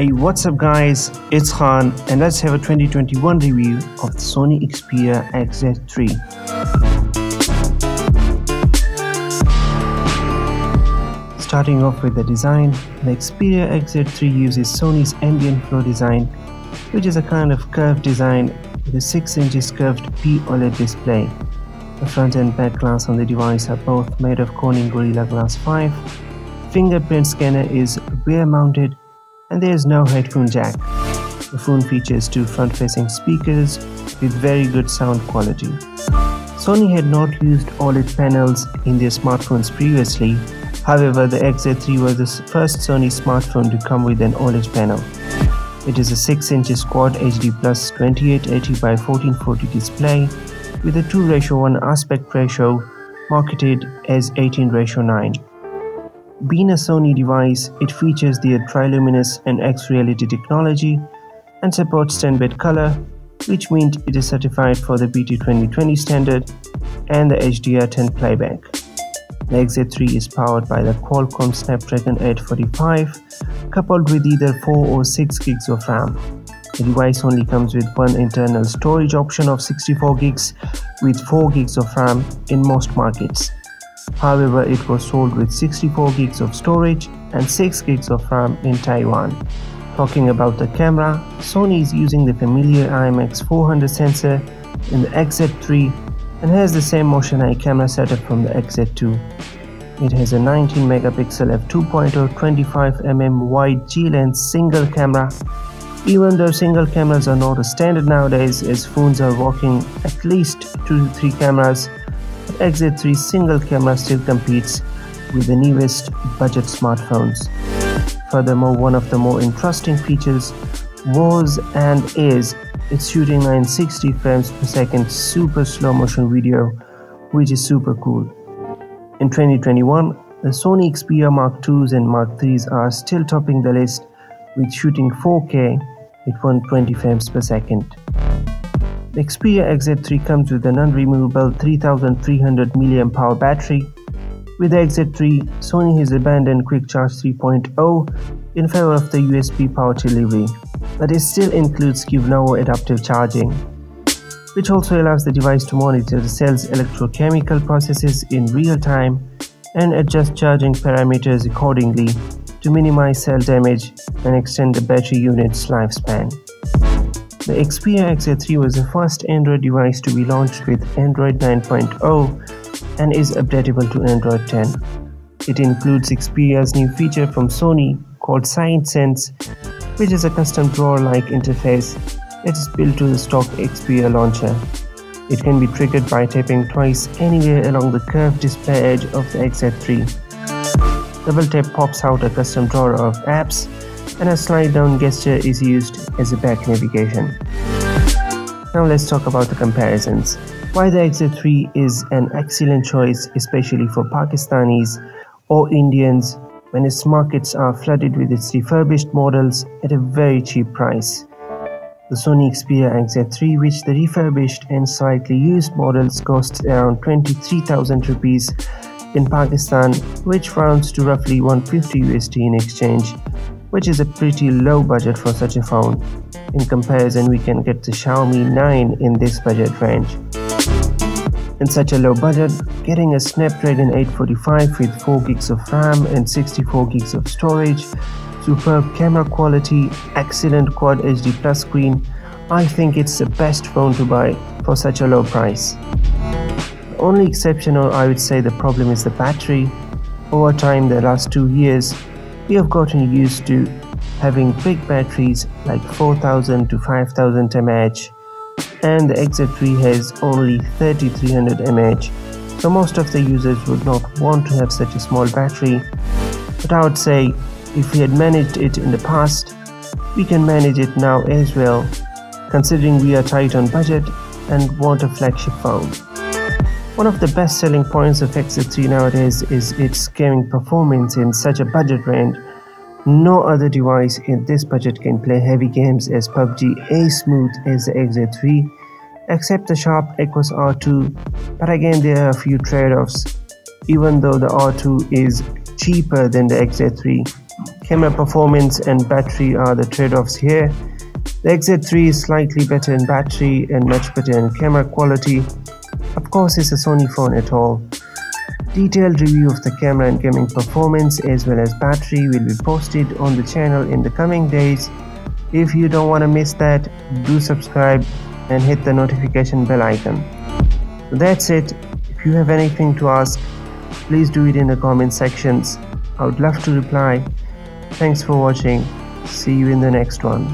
Hey, what's up guys, it's Khan and let's have a 2021 review of the Sony Xperia XZ3. Starting off with the design, the Xperia XZ3 uses Sony's ambient flow design, which is a kind of curved design with a 6 inches curved P-OLED display. The front and back glass on the device are both made of Corning Gorilla Glass 5. Fingerprint scanner is rear mounted and there is no headphone jack. The phone features two front-facing speakers with very good sound quality. Sony had not used OLED panels in their smartphones previously. However, the XZ3 was the first Sony smartphone to come with an OLED panel. It is a 6 inches Quad HD Plus 2880 by 1440 display with a 2:1 aspect ratio, marketed as 18:9. Being a Sony device, it features the Triluminous and X-Reality technology and supports 10-bit color, which means it is certified for the BT 2020 standard and the HDR10 playback. The XZ3 is powered by the Qualcomm Snapdragon 845, coupled with either 4 or 6 gigs of RAM. The device only comes with one internal storage option of 64 gigs with 4 gigs of RAM in most markets. However, it was sold with 64 gigs of storage and 6 gigs of RAM in Taiwan. Talking about the camera, Sony is using the familiar IMX400 sensor in the XZ3 and has the same motion eye camera setup from the XZ2. It has a 19 megapixel f2.0 25mm wide G-lens single camera. Even though single cameras are not a standard nowadays, as phones are working at least 2 to 3 cameras, XZ3 single camera still competes with the newest budget smartphones. Furthermore, one of the more interesting features was and is its shooting 960 frames per second super slow motion video, which is super cool. In 2021, the Sony Xperia Mark IIs and Mark IIIs are still topping the list with shooting 4K at 120 frames per second. The Xperia XZ3 comes with an unremovable 3300 mAh battery. With the XZ3, Sony has abandoned Quick Charge 3.0 in favor of the USB power delivery, but it still includes QNOA adaptive charging, which also allows the device to monitor the cell's electrochemical processes in real time and adjust charging parameters accordingly to minimize cell damage and extend the battery unit's lifespan. The Xperia XZ3 was the first Android device to be launched with Android 9.0 and is updatable to Android 10. It includes Xperia's new feature from Sony called SignSense, which is a custom drawer-like interface that is built to the stock Xperia launcher. It can be triggered by tapping twice anywhere along the curved display edge of the XZ3. Double tap pops out a custom drawer of apps, and a slide down gesture is used as a back navigation. Now let's talk about the comparisons. Why the XZ3 is an excellent choice, especially for Pakistanis or Indians, when its markets are flooded with its refurbished models at a very cheap price. The Sony Xperia XZ3, which the refurbished and slightly used models cost around 23,000 rupees in Pakistan, which rounds to roughly 150 USD in exchange, which is a pretty low budget for such a phone. In comparison, we can get the Xiaomi 9 in this budget range. In such a low budget, getting a Snapdragon 845 with 4 gigs of RAM and 64 gigs of storage, superb camera quality, excellent Quad HD Plus screen, I think it's the best phone to buy for such a low price. The only exception, or I would say the problem, is the battery. Over time, the last 2 years, we have gotten used to having big batteries like 4000 to 5000 mAh, and the XZ3 has only 3300 mAh, so most of the users would not want to have such a small battery. But I would say, if we had managed it in the past, we can manage it now as well, considering we are tight on budget and want a flagship phone. One of the best selling points of XZ3 nowadays is its gaming performance in such a budget range. No other device in this budget can play heavy games as PUBG as smooth as the XZ3, except the Sharp Aquos R2, but again there are a few trade-offs. Even though the R2 is cheaper than the XZ3, Camera performance and battery are the trade-offs here. The XZ3 is slightly better in battery and much better in camera quality. Of course, it's a Sony phone at all. Detailed review of the camera and gaming performance as well as battery will be posted on the channel in the coming days. If you don't want to miss that, do subscribe and hit the notification bell icon. So that's it. If you have anything to ask, please do it in the comment sections. I would love to reply. Thanks for watching. See you in the next one.